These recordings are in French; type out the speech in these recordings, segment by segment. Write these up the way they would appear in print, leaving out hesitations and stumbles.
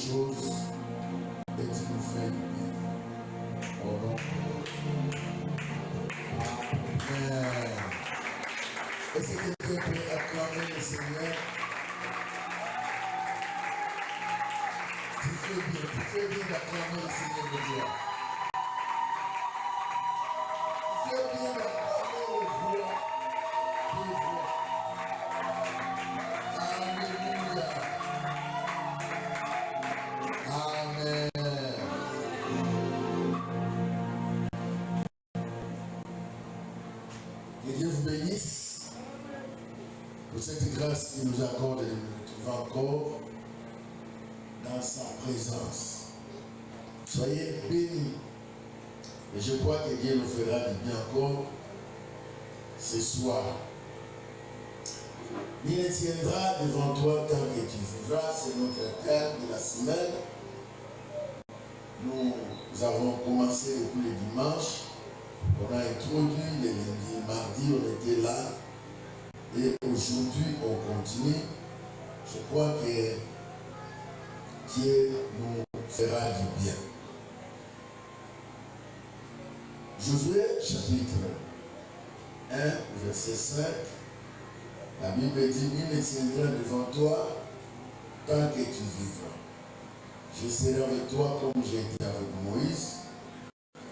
choses et tu nous fais du bien. Au nom de Amen. Est-ce que tu peux acclamer le Seigneur? Tu fais bien d'acclamer le Seigneur de Dieu. Tu fais bien d'acclamer le roi des rois. Alléluia. Amen. Que Dieu vous bénisse pour cette grâce qu'il nous accorde de nous retrouver encore dans sa présence. Soyez bénis. Et je crois que Dieu nous fera du bien encore ce soir. Il ne tiendra devant toi tant que tu vivras. C'est notre thème de la semaine. Nous avons commencé depuis le dimanche. On a introduit le lundi, mardi, on était là. Et aujourd'hui, on continue. Je crois que Dieu nous fera du bien. Josué chapitre 1, verset 5. La Bible dit, il ne tiendra devant toi tant que tu vivras. Je serai avec toi comme j'ai été avec Moïse.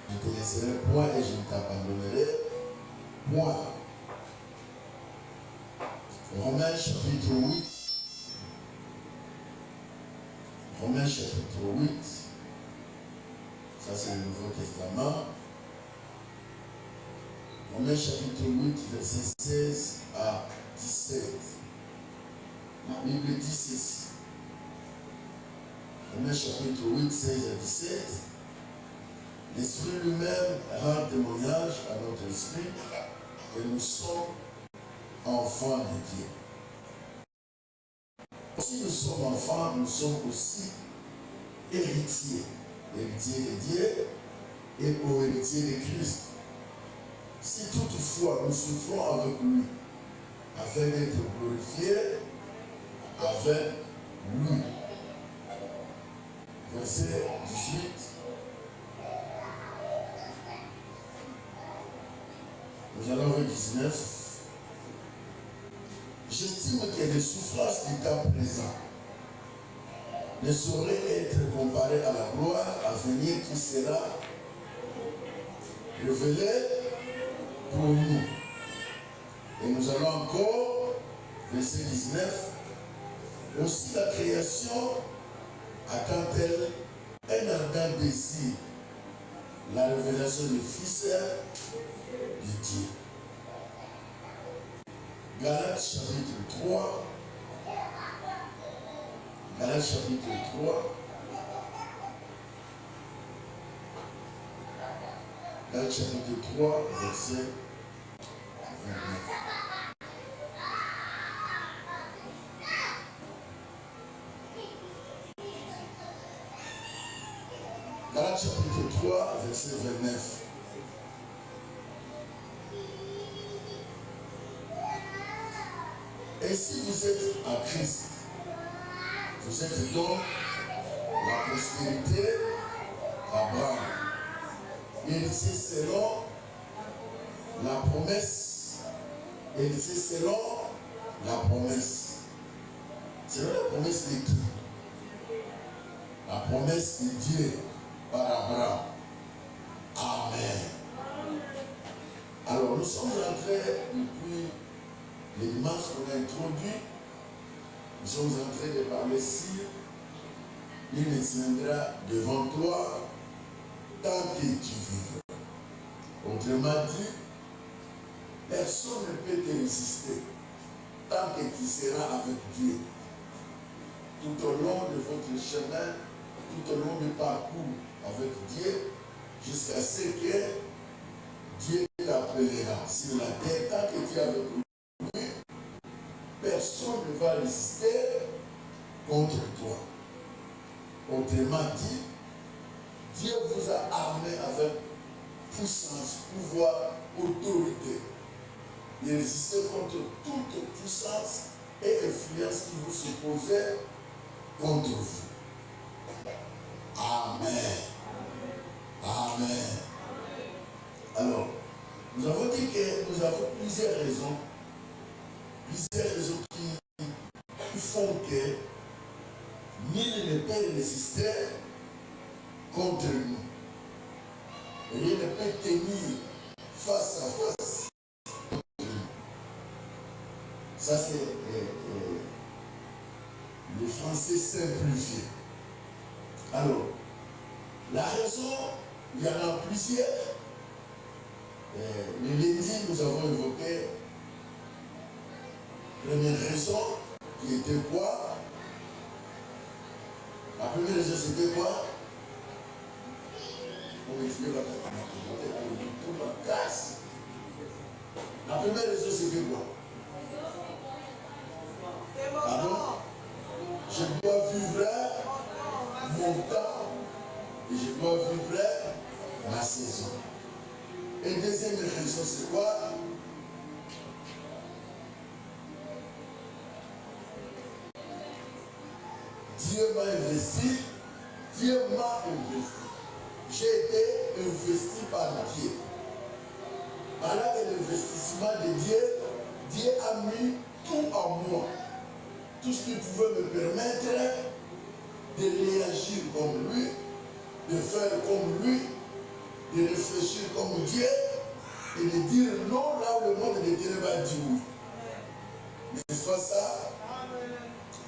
Je te laisserai point et je ne t'abandonnerai point. Romains chapitre 8. Romains chapitre 8. Ça c'est le Nouveau Testament. Romains chapitre 8, verset 16 à 17. La Bible dit ceci. Romains chapitre 8, 16 à 17. L'Esprit lui-même rend témoignage à notre esprit que nous sommes enfants de Dieu. Si nous sommes enfants, nous sommes aussi héritiers. Héritiers de Dieu et co-héritiers de Christ. Si toutefois nous souffrons avec lui, afin d'être glorifiés avec lui. Verset 18. Nous allons au 19. J'estime que les souffrances du temps présent ne sauraient être comparées à la gloire à venir qui sera révélée pour nous. Et nous allons encore, verset 19, aussi la création attend-elle un ardent désir, la révélation du Fils de Dieu. Galates chapitre 3. Galates chapitre 3. Galates chapitre 3, verset 29. Galates chapitre 3, verset 29. Et si vous êtes en Christ, vous êtes donc la postérité d'Abraham. Héritier selon la promesse. Héritier selon la promesse. Selon la promesse de qui? La promesse de Dieu par Abraham. Amen. Alors nous sommes entrés depuis le dimanche qu'on a introduit. Nous sommes en train de parler si il ne tiendra devant toi tant que tu vivras. Autrement dit, personne ne peut te résister tant que tu seras avec Dieu. Tout au long de votre chemin, tout au long du parcours avec Dieu, jusqu'à ce que Dieu t'appellera sur la terre. Tant que tu es avec lui, personne ne va résister contre toi. Autrement dit, Dieu vous a armé avec puissance, pouvoir, autorité. De résister contre toute puissance et influence qui vous s'opposait contre vous. Amen. Amen. Alors, nous avons dit que nous avons plusieurs raisons qui font que nul ne peut résister contre nous. Rien ne peut tenir face à face contre nous. Ça, c'est le français simplifié. Alors, la raison, il y en a plusieurs. Le lundi, nous avons évoqué la première raison qui était quoi? La première raison, c'était quoi? La première raison, c'était quoi? Pardon? Je dois vivre mon temps et je dois vivre ma saison. Et deuxième raison, c'est quoi? Dieu m'a investi. Dieu m'a investi. J'ai été investi par Dieu. Par là, l'investissement de Dieu, Dieu a mis tout en moi. Tout ce qui pouvait me permettre de réagir comme lui, de faire comme lui, de réfléchir comme Dieu et de dire non là où le monde de Dieu va dire oui. N'est-ce pas ça?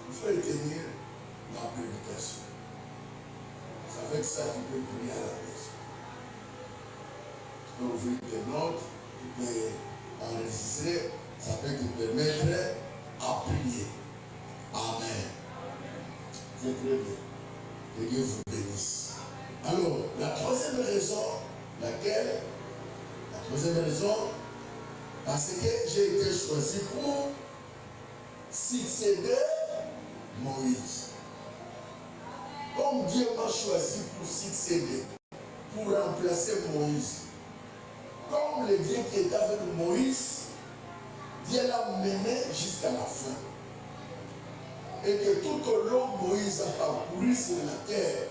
Il faut retenir la prédication. C'est avec ça que tu peux prier à la maison. Tu peux ouvrir tes notes, tu peux enregistrer, ça peut te permettre à prier. Amen. C'est très bien. Que Dieu vous bénisse. Alors, la troisième raison, laquelle? La troisième raison, parce que j'ai été choisi pour succéder Moïse. Comme Dieu m'a choisi pour succéder, pour remplacer Moïse. Comme le Dieu qui était avec Moïse, Dieu l'a mené jusqu'à la fin. Et que tout au long, Moïse a parcouru sur la terre.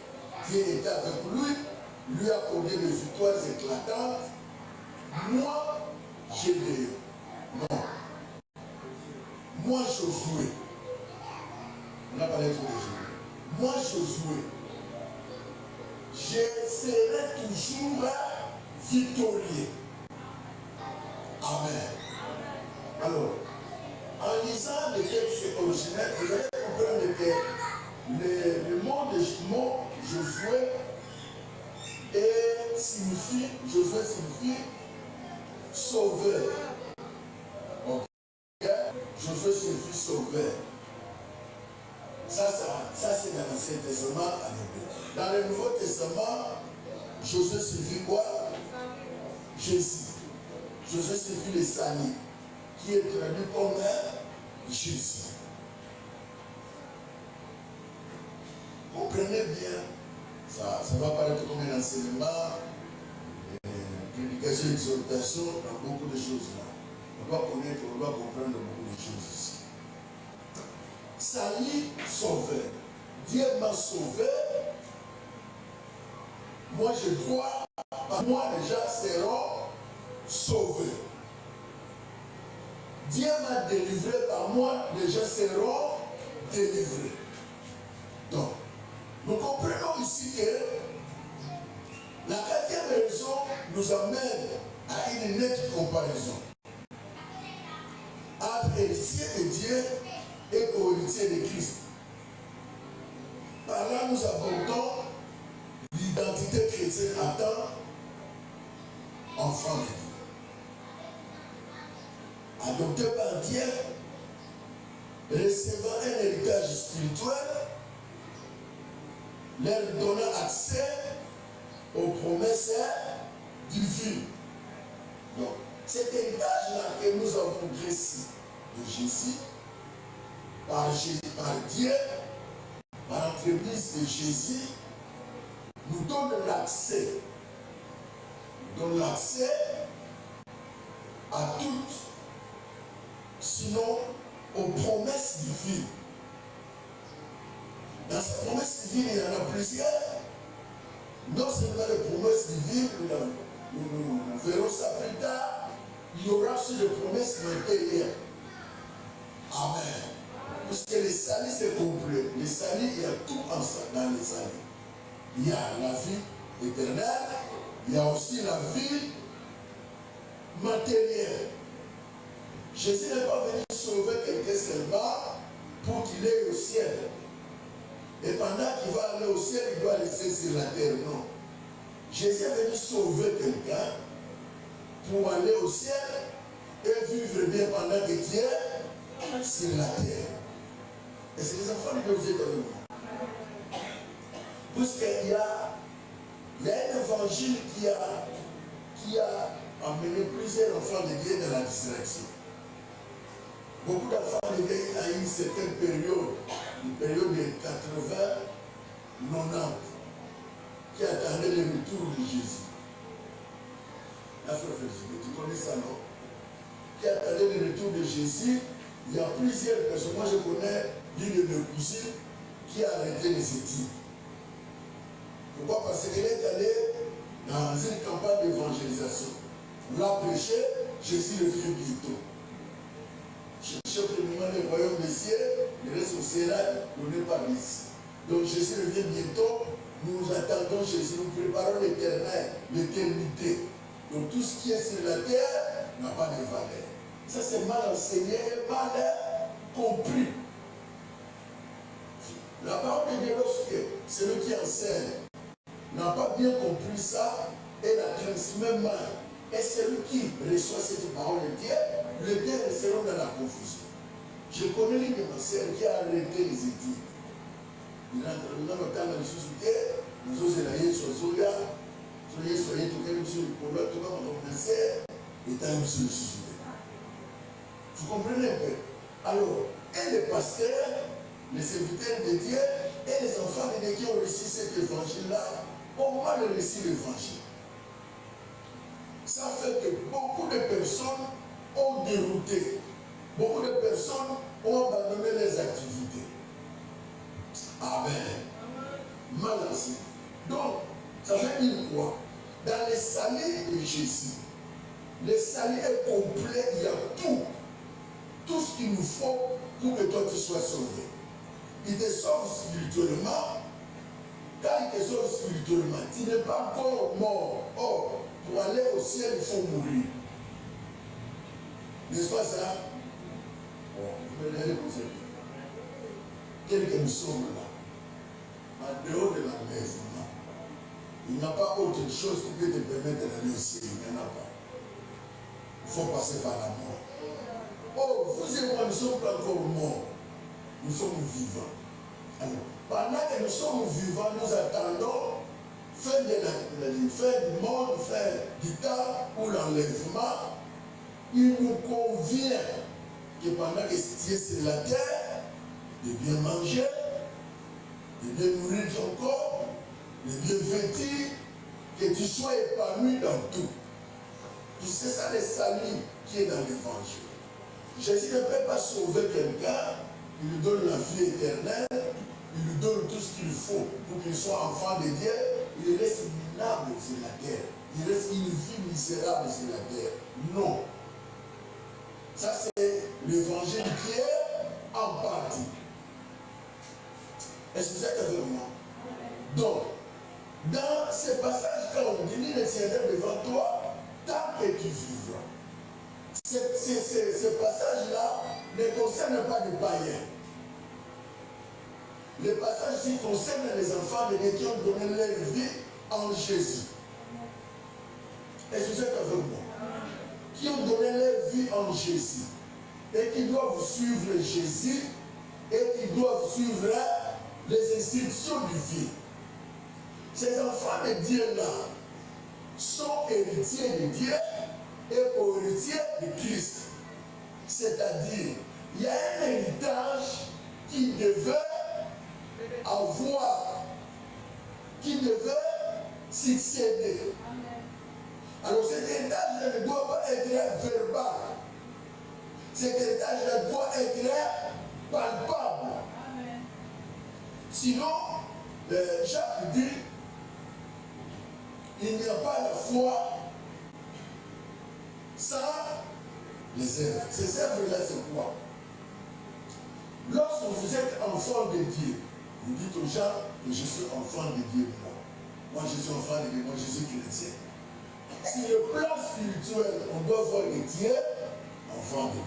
Dieu était avec lui a accordé des victoires éclatantes. Moi, j'ai des... Non. Moi, Josué. On a parlé de Josué. Moi, Josué, je serai toujours victorieux. Amen. Alors, en lisant les textes originels, vous allez comprendre que le mot Josué Josué signifie sauveur. Okay? Josué signifie sauveur. Ça c'est dans l'Ancien Testament en hébreu. Dans le Nouveau Testament, Josué signifie quoi? Jésus. Josué signifie le salut, qui est traduit comme Jésus. Comprenez bien, ça va paraître comme un enseignement, une prédication, une exhortation dans beaucoup de choses là. On doit connaître, on doit comprendre beaucoup de choses ici. Salut, sauveur. Dieu m'a sauvé. Moi je dois, moi déjà seront sauvés. Dieu m'a délivré, par moi les gens seront délivrés. Donc, nous comprenons ici que la quatrième raison nous amène à une nette comparaison entre héritier de Dieu et co-héritier de Christ. Par là, nous abordons l'identité chrétienne en tant qu'enfant de Dieu. Adopté par Dieu, recevant un héritage spirituel, leur donnant accès aux promesses divines. Donc, cet héritage-là que nous avons reçu de Jésus, par Dieu, par l'entremise de Jésus, nous donne l'accès. Donne l'accès à toutes, sinon aux promesses divines. Dans ces promesses divines, il y en a plusieurs. Non seulement les promesses divines, nous verrons ça plus tard, il y aura aussi des promesses matérielles. Amen. Puisque les salis c'est complet. Les salis, il y a tout ensemble dans les salis. Il y a la vie éternelle, il y a aussi la vie matérielle. Jésus n'est pas venu sauver quelqu'un seulement pour qu'il aille au ciel. Et pendant qu'il va aller au ciel, il doit rester sur la terre. Non. Jésus est venu sauver quelqu'un pour aller au ciel et vivre bien pendant que tu es sur la terre. Et c'est les enfants de Dieu avec moi. Puisqu'il y a un évangile qui a amené plusieurs enfants de Dieu dans la distraction. Beaucoup d'enfants de Dieu à une certaine période, une période de 80, 90, qui attendaient le retour de Jésus. La frère Félix, tu connais ça, non? Qui attendait le retour de Jésus. Il y a plusieurs personnes. Moi, je connais l'une de mes cousines qui a arrêté les études. Pourquoi? Parce qu'elle est allée dans une campagne d'évangélisation. On l'a prêché, Jésus revient bientôt. Cherchez premièrement le royaume des cieux, le reste au ciel, donné par ici. Donc Jésus revient bientôt, nous attendons Jésus, nous préparons l'éternel, l'éternité. Donc tout ce qui est sur la terre n'a pas de valeur. Ça c'est mal enseigné et mal compris. La parole de Dieu, lorsque celui qui enseigne n'a pas bien compris ça et la transmet mal, et celui qui reçoit cette parole de Dieu, les deux resteront dans la confusion. Je connais l'une de ma sœurs qui a arrêté les études. Il rentre dans le temps de susciter, nous osons la Yesu Zoya, soyez tout comme sur le polo, tout comme on commençait, et tant que sur le susciter. Vous comprenez un peu? Alors, et les pasteurs, les serviteurs de Dieu, et les enfants de Dieu qui ont reçu cet évangile-là, ont mal reçu l'évangile. Ça fait que beaucoup de personnes ont dérouté. Beaucoup de personnes ont abandonné les activités. Amen. Mal enseigné. Donc, ça veut dire quoi? Dans les salis de Jésus, le salut est complet, il y a tout. Tout ce qu'il nous faut pour que toi tu sois sauvé. Il te sauve spirituellement. Quand il te sauve spirituellement, tu n'es pas encore mort. Or, pour aller au ciel, il faut mourir. N'est-ce pas ça? Bon, vous me l'avez posé. Quel que nous sommes là, en dehors de la maison, il n'y a pas autre chose qui peut te permettre d'aller au ciel. Il n'y en a pas. Il faut passer par la mort. Oh, vous et moi, nous ne sommes pas encore morts. Nous sommes vivants. Alors, pendant que nous sommes vivants, nous attendons fin du monde, fin du temps ou l'enlèvement. Il nous convient que pendant que tu es sur la terre, de bien manger, de bien nourrir ton corps, de bien vêtir, que tu sois épanoui dans tout. C'est ça le salut qui est dans l'évangile. Jésus ne peut pas sauver quelqu'un, il lui donne la vie éternelle, il lui donne tout ce qu'il faut pour qu'il soit enfant de Dieu, il reste minable sur la terre. Il reste une vie misérable sur la terre. Non. Ça, c'est l'évangile qui est en partie. Est-ce que vous êtes avec moi? Donc, dans ces passages, quand on dit, il ne tiendra devant toi tant que tu vivras. Ce passage-là ne concerne pas les païens. Les passages-ci concernent les enfants de Dieu qui ont donné leur vie en Jésus. Est-ce que vous êtes avec moi? Qui ont donné leur vie en Jésus. Et qui doivent suivre Jésus et qui doivent suivre les instructions du vie. Ces enfants de Dieu-là sont héritiers de Dieu et co-héritiers de Christ. C'est-à-dire, il y a un héritage qui devait avoir, qui devait succéder. Alors cet héritage ne doit pas être verbal. Cet héritage doit être palpable. Sinon, Jacques dit, il n'y a pas la foi sans les œuvres. Ces œuvres-là, c'est quoi? Lorsque vous êtes enfant de Dieu, vous dites aux gens que je suis enfant de Dieu. Moi, je suis enfant de Dieu, moi, je suis chrétien. Si le plan spirituel, on doit voir que Dieu est enfant de Dieu.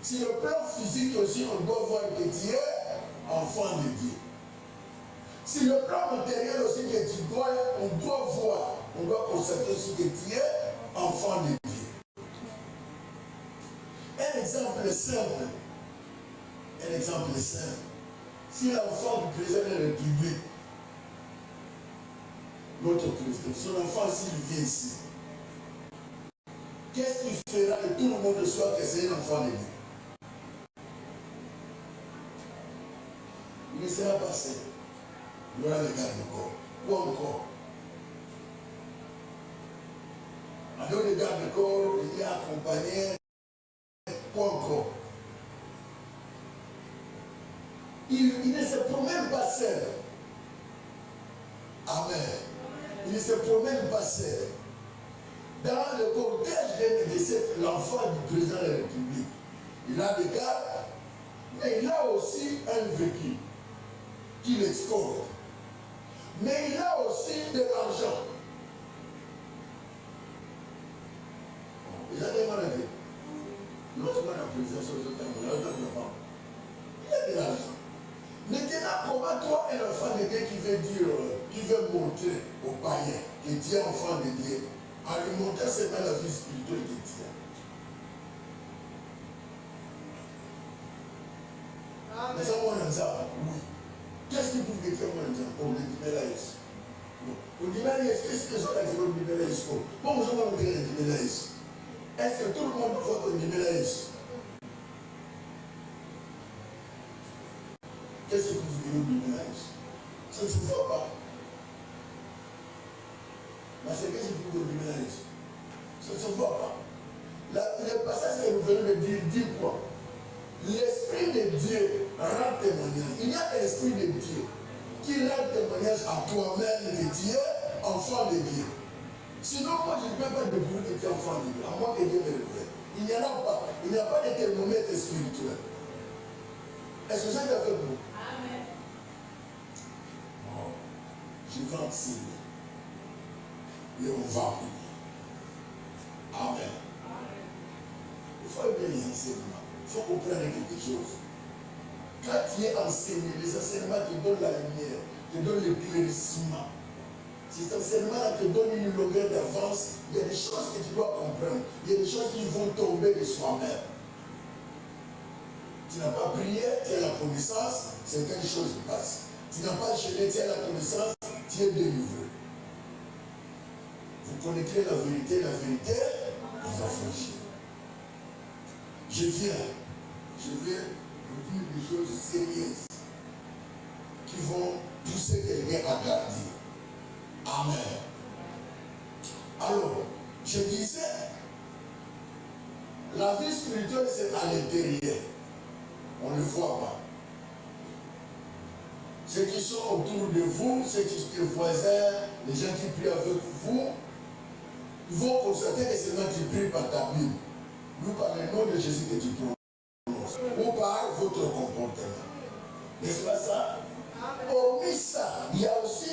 Si le plan physique aussi, on doit voir que Dieu est enfant de Dieu. Si le plan matériel aussi, que on doit voir, on doit constater aussi que Dieu est enfant de Dieu. Un exemple simple. Un exemple simple. Si l'enfant du président de la République, notre président, son enfant s'il vient ici, qu'est-ce qu'il fera que tout le monde soit que c'est un enfant de Dieu? Il ne sera pas seul. Il y aura le garde-corps. Ou encore. En dehors des garde-corps, il est accompagné. Ou encore. Il ne se promène pas seul. Amen. Il ne se promène pas seul. Dans le cortège de l'enfant du président de la République, il a des gardes, mais il a aussi un véhicule qui l'escorte. Mais il a aussi de l'argent. Il a des maladies. Lorsqu'on a la présidence, il a de l'argent. Maintenant, comment toi, un enfant de Dieu qui veut dire, qui veut montrer aux païens que Dieu est enfant de Dieu, en lui montrant seulement la vie spirituelle de Dieu? Mais ça, moi, oui. Qu'est-ce qui vous dit que moi, on me dit, mais là, on dit, mais qu'est-ce que ça dit, on dit, mais là, bon, vous avez dit, mais là, est-ce que tout le monde voit qu'on dit, mais là, qu'est-ce que vous voulez au ménage? Ça ne se voit pas. Mais c'est qu'est-ce que vous voulez au ménage? Ça ne se voit pas. Le passage que nous venons de dire, dit quoi? L'Esprit de Dieu rend témoignage. Il y a l'Esprit de Dieu qui rend témoignage à toi-même de Dieu, enfant de Dieu. Sinon, moi, je ne peux pas découvrir que tu es enfant de Dieu, à moins que Dieu me le révèle. Il n'y en a pas. Il n'y a pas de thermomètre spirituel. Est-ce que c'est avec vous? Amen. Oh, je vais enseigner. Et on va prier. Amen. Il faut aimer les enseignements. Il faut comprendre quelque chose. Quand tu es enseigné, les enseignements te donnent la lumière, te donnent l'éclaircissement. Cet enseignement te donne une longueur d'avance. Il y a des choses que tu dois comprendre. Il y a des choses qui vont tomber de soi-même. Tu n'as pas prié, tu as la connaissance, certaines choses passent. Tu n'as pas gêné, tu as la connaissance, tu es délivré. Vous connaîtrez la vérité vous affranchit. Je viens vous dire des choses sérieuses qui vont pousser quelqu'un à garder. Amen. Alors, je disais, la vie spirituelle, c'est à l'intérieur. On ne le voit pas. Ceux qui sont autour de vous, ceux qui sont voisins, les gens qui prient avec vous, ils vont constater que seulement tu pries par ta Bible. Nous, par le nom de Jésus que tu prononces. Ou par votre comportement. N'est-ce pas ça? Hormis ça, il y a aussi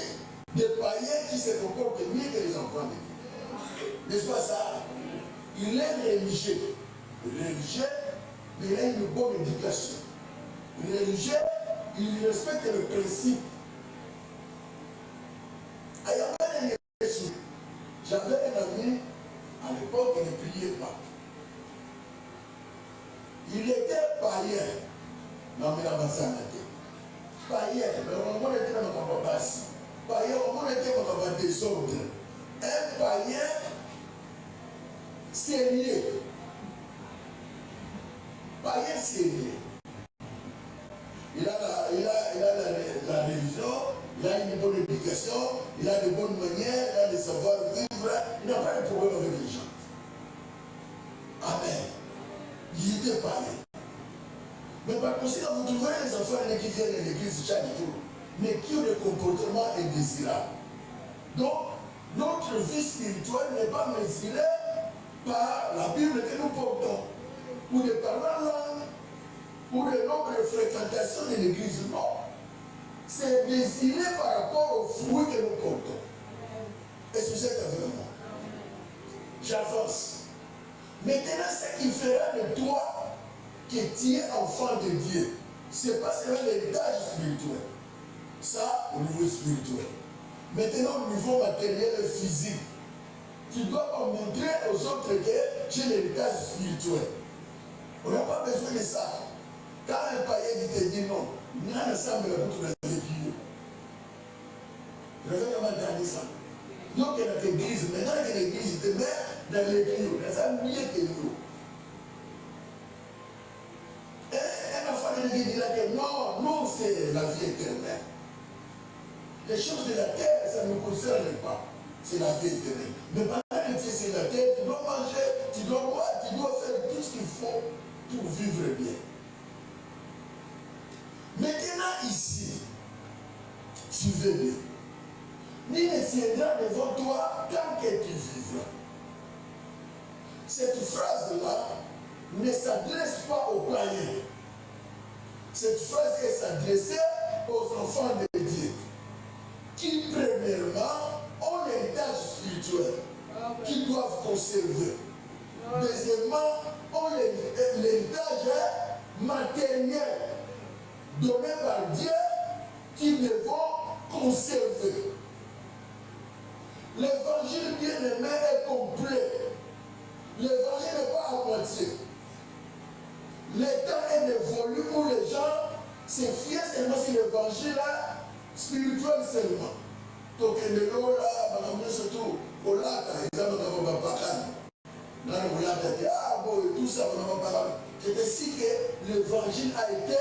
des païens qui se comportent mieux que les enfants de Dieu. N'est-ce pas ça? Il est religieux. Religieux, mais il a une bonne éducation. Religieux, il respecte le principe. J'avais un ami, à l'époque, qui ne priait pas. Il était païen. Non, mais il a avancé en tête. Païen, mais on était dans notre basse. Païen, on était dans notre désordre. Un païen sérieux. Païen sérieux. Il a la religion, il a une bonne éducation, il a de bonnes manières, il a des savoir-vivre, il n'a pas de problème avec les gens. Amen. Il était païen. Mais par conséquent, vous trouverez les enfants qui viennent à l'église chaque jour, mais qui ont des comportements indésirables. Donc, Notre vie spirituelle n'est pas mesurée par la Bible que nous portons, ou de par la langue, ou le nombre de fréquentations de l'église. Non. C'est mesuré par rapport aux fruits que nous portons. Est-ce que vous êtes avec moi? J'avance. Maintenant, ce qui fera de toi que tu es enfant de Dieu, ce n'est pas seulement l'héritage spirituel. Ça, au niveau spirituel. Maintenant, au niveau matériel et physique, tu dois montrer aux autres que j'ai l'héritage spirituel. On n'a pas besoin de ça. Quand un païen te dit non, il y a un ensemble de tout dans l'église. Je vais vraiment dire ça. Donc, il y a l'église, maintenant que l'église te met dans l'église, ça a mieux que nous. Un enfant de l'église dira que non, non, c'est la vie éternelle. Les choses de la terre, ça ne nous concerne pas. C'est la vie éternelle. Mais pendant que tu es sur la terre, tu dois manger, tu dois boire, tu dois faire tout ce qu'il faut pour vivre bien. Maintenant ici, suivez bien. Ni ne tiendra devant toi tant que tu vivras. Cette phrase-là ne s'adresse pas aux païens. Cette phrase est s'adressée aux enfants de Dieu, qui premièrement ont l'héritage spirituel, qu'ils doivent conserver. Deuxièmement, ont l'héritage matériel donné par Dieu, qu'ils devons conserver. L'évangile bien-aimé est complet. L'évangile n'est pas à moitié. Le temps est dévolu où les gens se fient seulement sur l'évangile spirituel seulement. Donc, surtout, tout ça, c'est ainsi que l'évangile a été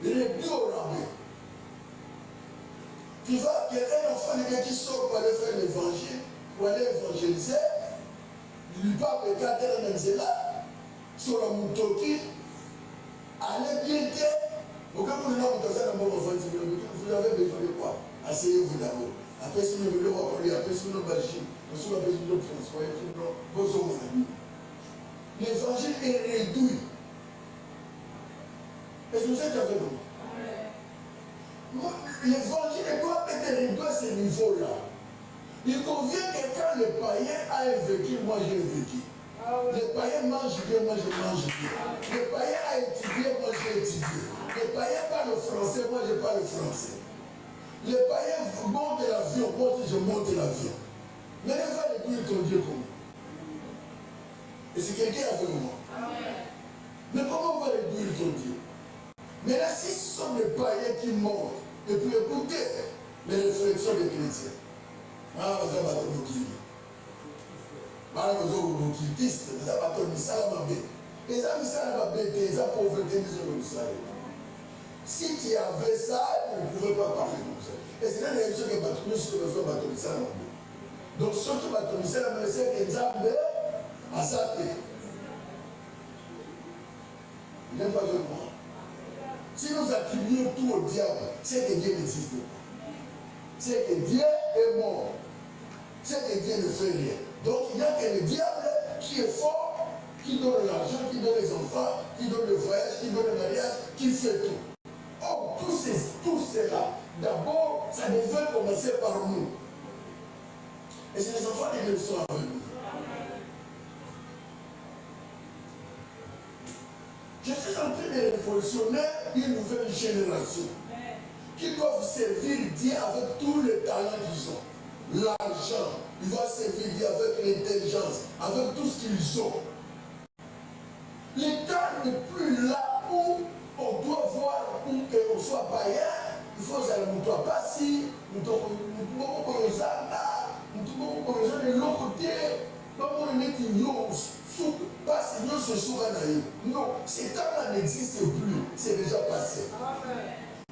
réduit au rabais. Tu vois qu'un enfant de Dieu qui sort pour aller faire l'évangile, pour aller évangéliser, il lui parle de cadre dans là, sur la moutoki, allez bien dire, vous avez besoin de quoi? Asseyez-vous d'abord. Après, si vous voulez voir, après, si vous voulez bâcher, si vous avez besoin de François, vos hommes. L'évangile est réduit. Est-ce que vous êtes avec nous? L'évangile doit être réduit à ce niveau-là. Il convient que quand le païen a un vécu, moi j'ai un vécu. Le païen mange bien, moi je mange bien. Le païen a étudié, moi j'ai étudié. Le païen parle français, moi je parle français. Le païen monte l'avion, moi je monte l'avion. Mais il va réduire ton Dieu comment? Et c'est quelqu'un avec moi. Mais comment on va réduire ton Dieu? Mais là, si ce sont des païens qui montent, et puis écoutez les réflexions des chrétiens. Ah, vous avez battu nos clients. Voilà, vous avez nos cultistes, vous avez battu nos salamabés. Et ça, vous savez, les pauvreté, nous avons. Si tu avais ça, tu ne pouvais pas parler comme ça. Et c'est là les gens qui battent nous sur le fait battre les salamabés. Donc, ceux qui battent les salamabés, c'est qu'ils ont à sa tête. Il n'est pas avec moi. Si nous attribuons tout au diable, c'est que Dieu n'existe pas. C'est que Dieu est mort. C'est que Dieu ne fait rien. Donc il n'y a que le diable qui est fort, qui donne l'argent, qui donne les enfants, qui donne le voyage, qui donne le mariage, qui fait tout. Or, tout cela, d'abord, ça devait commencer par nous. Et c'est les enfants qui sont avec nous. Je suis en train de révolutionner une nouvelle génération qui doivent servir Dieu avec tous les talents qu'ils ont. L'argent, ils doivent servir Dieu avec l'intelligence, avec tout ce qu'ils ont. Le temps n'est plus là où on doit voir où qu'on soit païen, il faut que nous ne soyons pas si, nous ne pouvons pas de l'autre côté, non, ce temps-là n'existe plus, c'est déjà passé.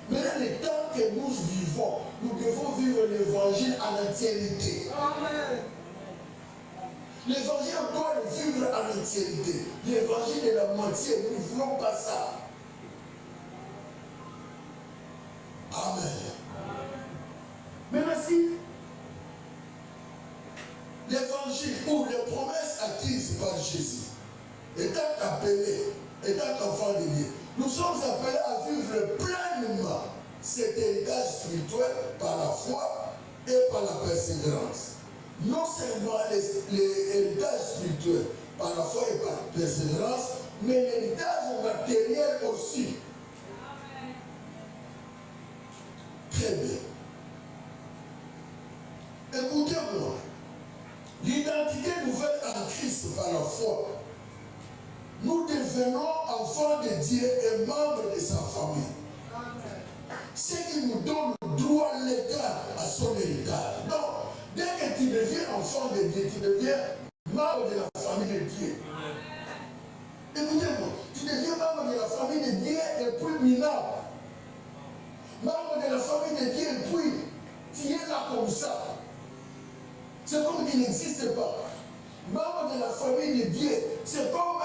Maintenant, le temps que nous vivons, nous devons vivre l'évangile en entièreté. L'évangile, on doit le vivre en entièreté. L'évangile est la moitié, nous ne voulons pas ça. Amen. Maintenant, si étant appelés, étant enfants de Dieu, nous sommes appelés à vivre pleinement cet héritage spirituel par la foi et par la persévérance. Non seulement l'héritage spirituel par la foi et par la persévérance, mais l'héritage matériel aussi. Très bien. Écoutez-moi. L'identité nouvelle en Christ par la foi. Nous devenons enfants de Dieu et membres de sa famille. Ce qui nous donne droit légal à son héritage. Non, dès que tu deviens enfant de Dieu, tu deviens membre de la famille de Dieu. Écoutez-moi, tu deviens membre de la famille de Dieu et puis minable. Membre de la famille de Dieu et puis tu es là comme ça. C'est comme qu'il n'existe pas. Membre de la famille de Dieu, c'est comme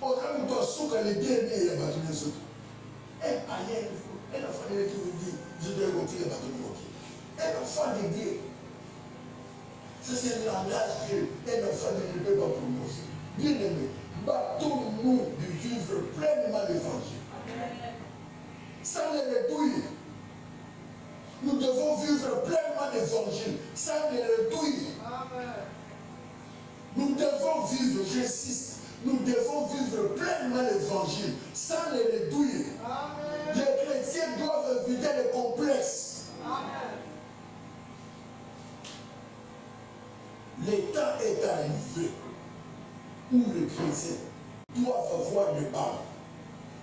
autant que toi, sous que les bien-aimés, il y a battu les autres. Un païen, un enfant de Dieu qui vous dit, je dois écouter les battus de mon Dieu. Un enfant de Dieu, ça c'est le langage qu'un enfant de Dieu ne peut pas prononcer. Bien-aimé, battons-nous de vivre pleinement l'évangile. Sans les réduire. Nous devons vivre pleinement l'évangile, sans les réduire. Nous devons vivre, j'insiste, nous devons vivre pleinement l'évangile, sans les réduire. Amen. Les chrétiens doivent éviter les complexes. Amen. Le temps est arrivé où les chrétiens doivent avoir des banques,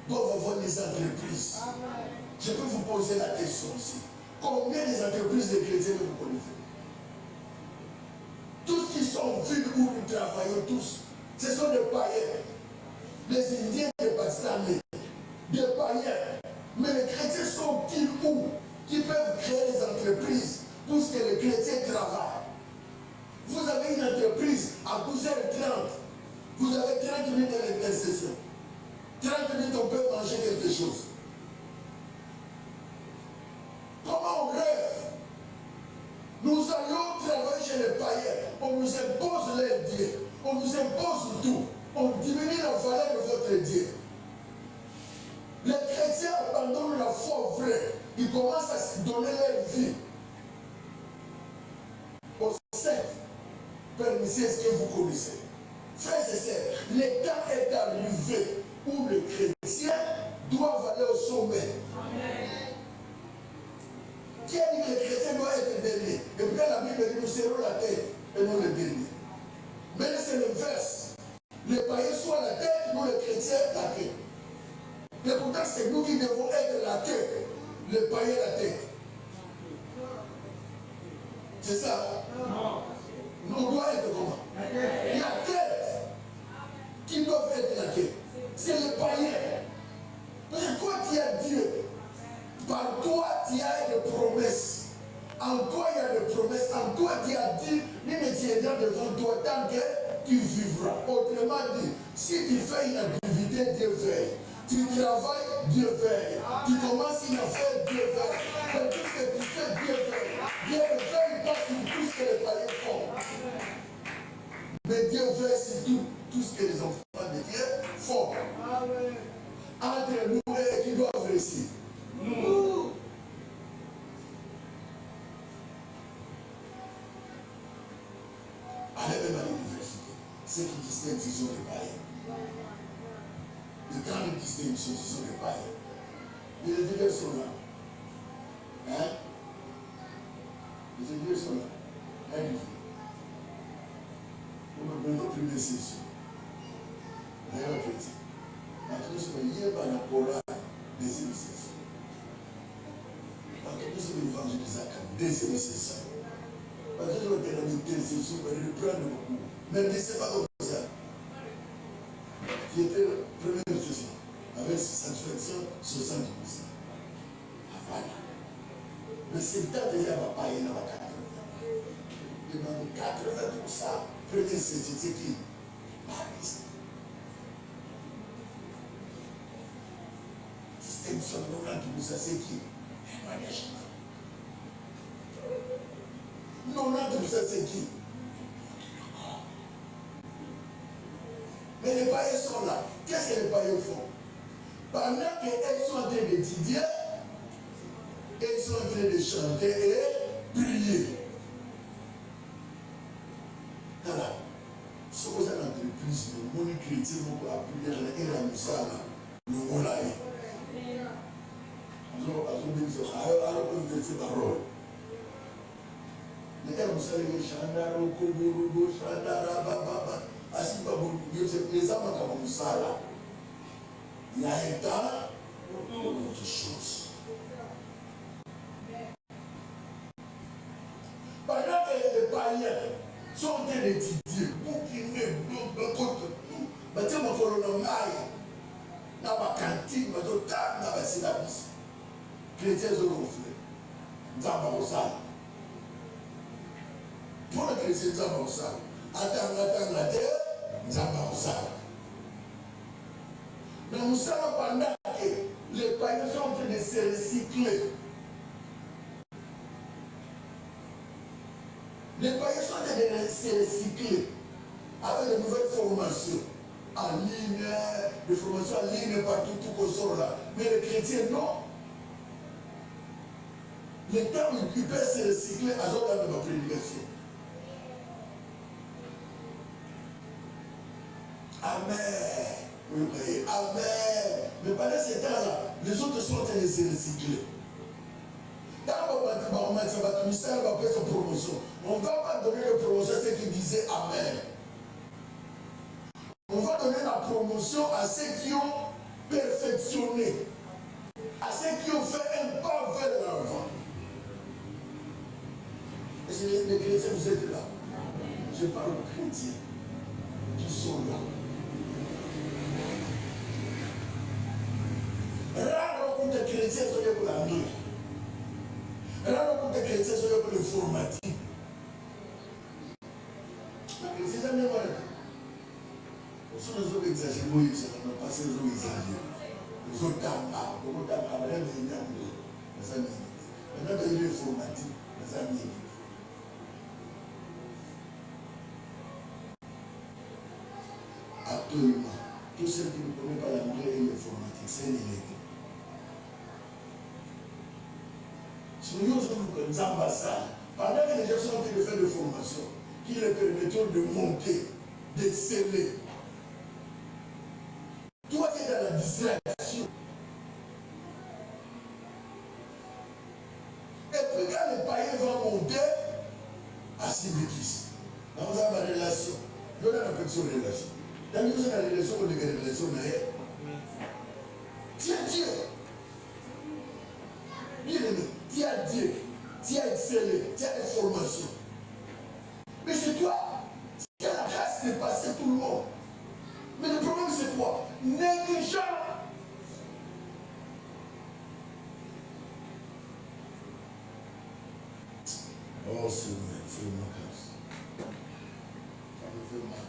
doivent avoir des entreprises. Amen. Je peux vous poser la question ici. Combien des entreprises de chrétiens vous connaissez? Tous qui sont en ville où nous travaillons tous, ce sont des païens. Les Indiens des Pakistanais, des païens. Mais les chrétiens sont-ils où? Qui peuvent créer des entreprises pour que les chrétiens travaillent. Vous avez une entreprise à 12h30. Vous avez 30 minutes d'intercession. 30 minutes, on peut manger quelque chose. Comment on rêve? Nous allons travailler chez les païens. On nous impose leur Dieu. On nous impose tout. On diminue la valeur de votre Dieu. Les chrétiens abandonnent la foi vraie. Ils commencent à se donner leur vie au secte pernicieuse que vous connaissez. Frères et sœurs, le temps est arrivé où les chrétiens doivent aller au sommet. Amen. Qui a dit que les chrétiens doivent être derniers? Et puis la Bible dit nous serrons la tête et non les derniers. Mais c'est l'inverse. Les païens sont la tête, nous les chrétiens la tête. Et pourtant c'est nous qui devons être la tête. Les païens la tête. C'est ça? Non. Nous devons être comment? La tête. Qui doit être la tête? C'est les païens. Parce que toi tu as Dieu. Par toi, tu as des promesses. En toi, il y a des promesses. En toi, tu as dit, il ne tiendra devant toi tant que tu vivras. Autrement dit, si tu fais une activité, Dieu veille. Tu travailles, Dieu veille. Tu commences une affaire, Dieu veille. Mais tout ce que tu fais, Dieu veille. Dieu ne veille pas sur tout ce que les païens font. Mais Dieu veille sur tout ce que les enfants de Dieu font. Entre nous et qui doivent réussir. Allez même à l'université. Ce qui distingue, ce sont les païens. Les grandes distinctions, ce sont les païens. Les étudiants sont là. Hein? Les étudiants sont là. On me donne plus de sessions. D'ailleurs, petit. Maintenant, je me lis par la Coran, deuxième session. Maintenant, je me évangélisation, deuxième session. Parce que je vais te donner une session, je vais reprendre beaucoup. Mais ce n'est pas comme ça. Qui était la première session, avec satisfaction 60%. Voilà. Mais c'est le temps de dire à papa, il y en a 80. Il demande 80%. Première session, c'est qui? Marie. Distinction, 90%, c'est qui? Emmanuel. 90% c'est qui? Mais les païens sont là. Qu'est-ce que les païens font? Pendant qu'ils sont en train d'étudier, ils sont en train de chanter et prier. Voilà. Ce que vous avez entreprise, le monde chrétien, vous pouvez appuyer et la misala. Nous voilà. Alors, on fait ces paroles. Les gars, vous savez, les chandara, Koborobo, chandara, Baba, Asibabu, les âmes comme Moussala. Il y a un temps pour autre chose. Pendant que les païens sont en train d'étudier, bouquiner, bâtir mon colonel, dans ma cantine, dans ma table, dans ma syllabus. Chrétiens ont gonflé. Nous avons ça. Pour les chrétiens, nous avons ça. Attends, nous avons ça. Mais nous savons pendant que les païens sont en train de se recycler. Les païens sont en train de se recycler avec de nouvelles formations en ligne, des formations en ligne partout, tout qu'on sort là. Mais les chrétiens, non. Les temps où ils peuvent se recycler à l'autre de ma prédication. Amen. Oui, amen. Mais pendant ces temps-là, les autres sont en train de se recycler. Dans le ministère va faire sa promotion. On ne va pas donner la promotion à ceux qui disaient amen. On va donner la promotion à ceux qui ont perfectionné, à ceux qui ont fait un pas vers l'avant. Et les chrétiens, vous êtes là. Je parle aux chrétiens qui sont là. Rare beaucoup de chrétiens sont là pour la nuit. Rare beaucoup de chrétiens sont là pour l'informatique. Les chrétiens jamais voir. Ce sont les autres exagérés, oui, c'est pas ces autres exagérés. Les autres tamas, beaucoup de tamas, les amis. Maintenant, il y a l'informatique, les amis. Absolument. Tous ceux qui ne connaissent pas l'anglais et l'informatique, c'est illégal. Si nous avons des ambassades, pendant que les gens sont en train de faire des formations qui les permettent de monter, d'exceller, toi qui es dans la distraction. Et puis quand les païens vont monter, à Sibikis, dans une relation, il y a une petite relation. Dans une relation, on a une relation. Tiens Dieu. Bien aimé, tu as Dieu, tu as excellé, tu as des formations. Mais c'est toi qui as la grâce de passer tout le monde. Mais le problème c'est quoi? Négligent. Oh Seigneur, fais-moi grâce. Ça me fait mal.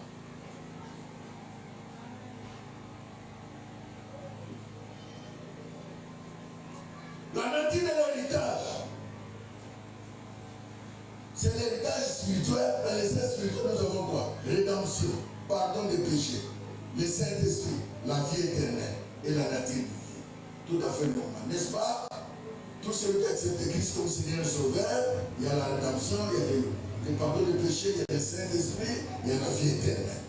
La nature de l'héritage, c'est l'héritage spirituel. Dans les aides spirituels, nous avons quoi? Rédemption, pardon des péchés, le Saint-Esprit, la vie éternelle et la nature divine. Tout à fait normal, n'est-ce pas? Tout celui qui accepte Christ comme Seigneur et Sauveur, il y a la rédemption, il y a le pardon des péchés, il y a le Saint-Esprit, il y a la vie éternelle.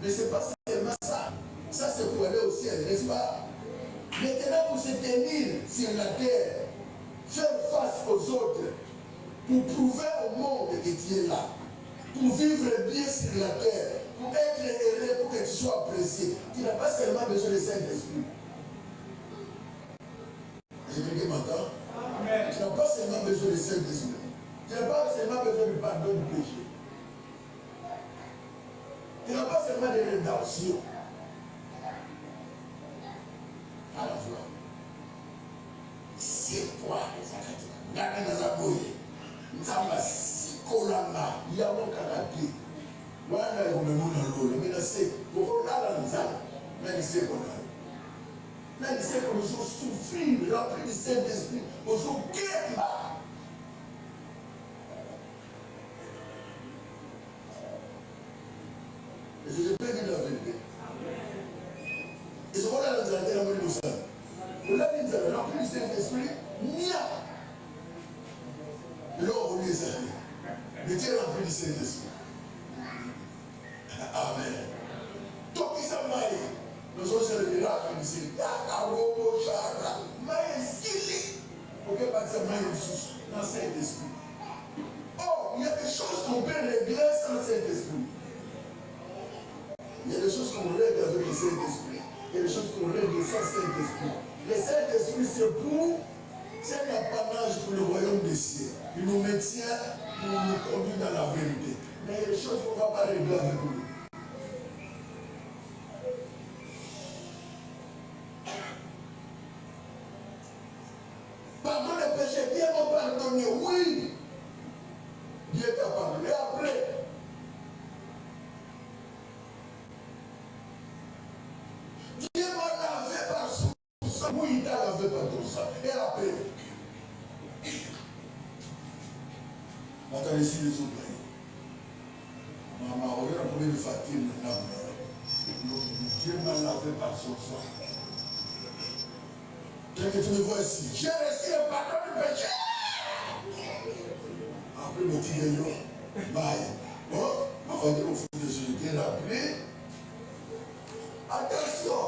Mais ce n'est pas seulement ça. Ça, c'est pour aller au ciel, n'est-ce pas? Maintenant, pour se tenir sur la terre, faire face aux autres, pour prouver au monde que tu es là, pour vivre bien sur la terre, pour être heureux, pour que tu sois apprécié, tu n'as pas seulement besoin du Saint-Esprit. Est-ce que quelqu'un m'entend? Tu n'as pas seulement besoin du Saint-Esprit. Tu n'as pas seulement besoin du pardon du péché. Tu n'as pas seulement de rédemption. À la fois. C'est quoi les acadiens? Nana Nazaboye. Nzamba Sikolanga. Yamokanaki. Wana yomemuna lolo. Mais c'est pour la Nzamba. Mais c'est qu'on a. Mais c'est qu'on a souffrir, rempli du Saint-Esprit. Aujourd'hui, et je peux dire la vérité. Mais tu es rempli du Saint-Esprit. Amen. Donc, il s'est marié. Nous sommes sur le miracle ici. Ok, pas de dans le Saint-Esprit. Oh, il y a des choses qu'on peut régler sans le Saint-Esprit. Il y a des choses qu'on règle avec le Saint-Esprit. Il y a des choses qu'on règle sans le Saint-Esprit. Le Saint-Esprit, c'est un apanage pour le royaume des cieux. Il nous maintient pour nous conduire dans la vérité. Mais il y a des choses qu'on ne va pas régler avec lui. Pardon les péchés, Dieu m'a pardonné, oui. Dieu t'a pardonné. Après, Dieu m'a lavé par son sang. Oui, il t'a lavé par ton sang. Et après, attendez, si les autres maman, on va trouver le fatigue maintenant. Dieu m'a lavé par son sang. Dès que tu me vois ici, j'ai reçu le pardon du péché. Après le petit gagnant, bye. Bon, on va dire au fond de Jésus, Dieu l'a appelé. Attention.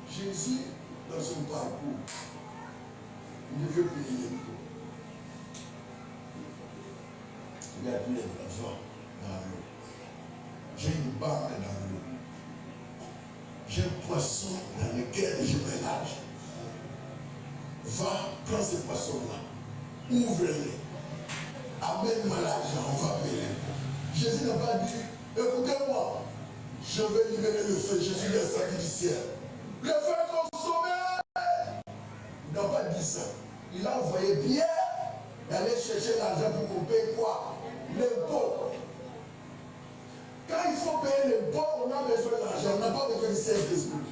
Jésus, dans son parcours, il devait payer l'impôt. Il a pris l'argent dans l'eau. J'ai une barque dans l'eau. J'ai un poisson dans lequel je me lâche. Va, prends ce poisson-là. Ouvre-les. Amène-moi l'argent, on va payer. Jésus n'a pas dit, écoutez-moi, je vais libérer le feu, je suis descendu du ciel. Le feu est consommé. Il n'a pas dit ça. Il a envoyé Pierre d'aller chercher l'argent pour qu'on paye quoi? L'impôt. Quand il faut payer l'impôt, on a besoin d'argent, on n'a pas besoin de Saint-Esprit.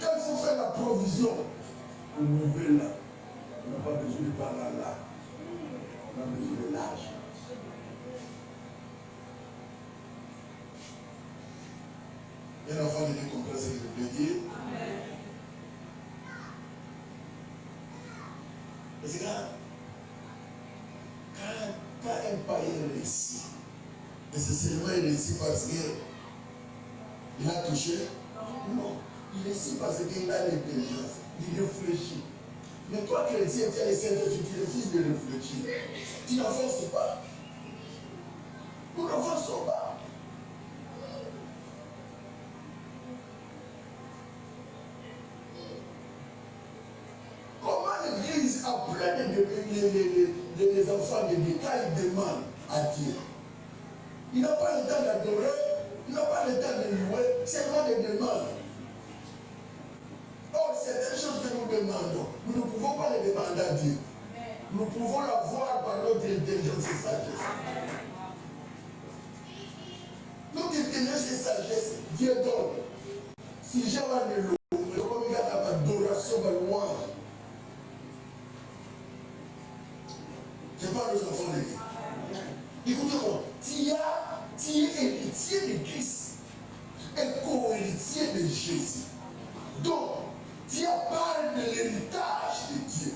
Quand il faut faire la provision, on ouvre là. On n'a pas besoin de parler là. On a besoin de l'argent. Il y a un enfant de Dieu comprend ce que je veux dire. Parce que quand un païen réussit, et c'est seulement il réussit parce qu'il a touché? Non. Il réussit parce qu'il a l'intelligence. Il réfléchit. Mais toi, chrétien, tu as les Saint-Esprit, tu refuses de réfléchir. Tu n'avances pas. Nous n'avançons pas. Comment l'Église appelle les enfants de Dieu quand ils demandent à Dieu? Il n'a pas le temps d'adorer, il n'a pas le temps de louer, c'est vraiment des demandes. Or, c'est des choses que nous demandons. Nous ne pouvons pas les demander à Dieu. Nous pouvons la voir par notre intelligence et sagesse. Notre intelligence et sagesse, Dieu donne. Si j'ai un élo, je regarde à l'adoration, à la louange. Je parle aux enfants de Dieu. Écoutez-moi, tu es héritier de Christ et co-héritier de Jésus. Donc, tu as part de l'héritage de Dieu.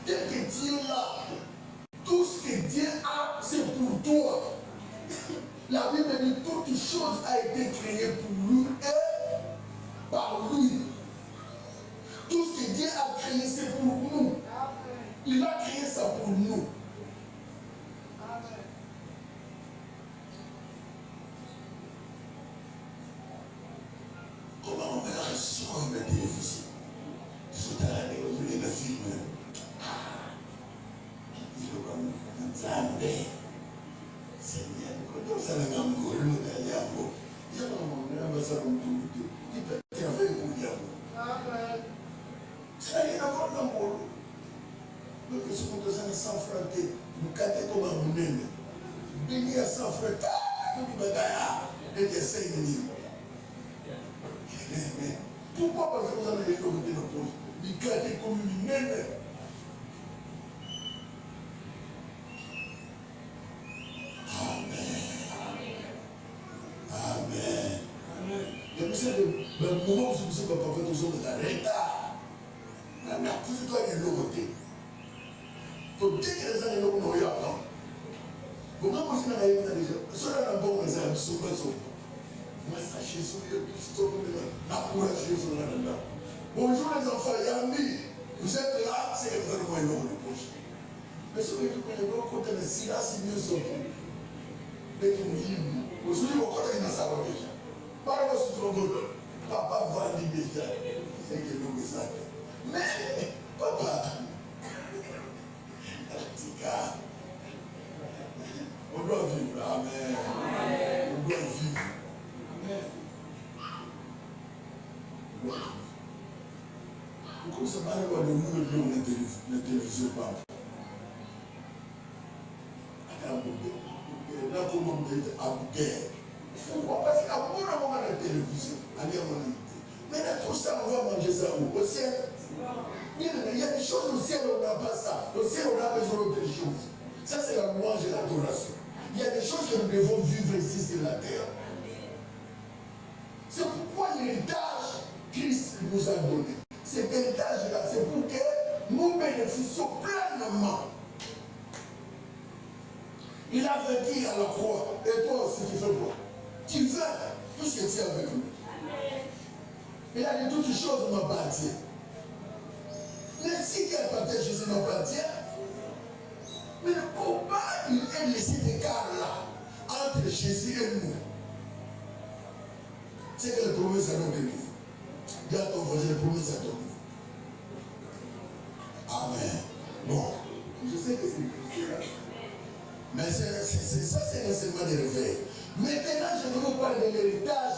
Dès que Dieu est là, tout ce que Dieu a, c'est pour toi. La Bible dit que toute chose a été créée pour lui et par lui. Tout ce que Dieu a créé, c'est pour nous. Il a créé ça pour nous. Comment on met la restriction comme la télévision? Je suis allé au milieu de film. Il est comme un Zambé. Seigneur, quand on s'en a un peu, il y a un peu. Il y a un peu, ça va me dire. Il peut y avoir un peu. Ça y est, avant d'un peu. Donc, ce qu'on doit s'enfronter, nous canter comme un mounel. Venir s'enfronter, nous bagaille, et des 5 000. Mais pourquoi parce que vous avez été au côté de nos postes? Il canter comme une nène. Amen. Amen. le moment où vous êtes papa, vous êtes en retard. Na tout toi est l'autre. Pour dire que les années n'ont rien à prendre. Vous m'avez dit que vous avez dit que cela n'a pas été un souffle. Moi, sachez sur le piston, encouragez sur la nana. Bonjour les enfants, Yami. Vous êtes là, c'est vraiment énorme le proche. Mais ce que vous connaissez, vous côté de Sila, c'est mieux sorti. Mais vous dites, vous souvenez, vous connaissez dans sa voix déjà. Par rapport à ce que papa va dire déjà, c'est que nous le savons. Mais, papa, on doit vivre. Amen. On doit vivre. Amen. On doit vivre. Pourquoi ça m'arrive de nous le la télévision pas? Là, comment on dit à guerre? Pourquoi? Parce qu'à mon moment, la télévision, allez à mon invité. Mais là, tout ça, on va manger ça où? Au ciel. Il y a des choses au ciel, on n'a pas ça. Au ciel, on a besoin d'autres choses. Ça, c'est la louange et l'adoration. Il y a des choses que nous devons vivre ici sur la terre. C'est pourquoi l'héritage Christ nous a donné. Cet héritage-là, c'est pour que nous bénéficions pleinement. Il a vaincu à la croix. Et toi aussi, tu fais quoi? Tu veux, puisque tu es avec nous. Il a dit toutes choses m'appartiennent. Mais si quelqu'un appartient, Jésus m'appartient. Mais pourquoi il est laissé cet écart-là entre Jésus et nous? C'est que les promesses à nos bénéfices. Dis à ton voisin, les promesses à ton bénéfice. Amen. Bon, je sais que c'est difficile. Mais ça, c'est l'enseignement des réveils. Maintenant, je vais vous parler de l'héritage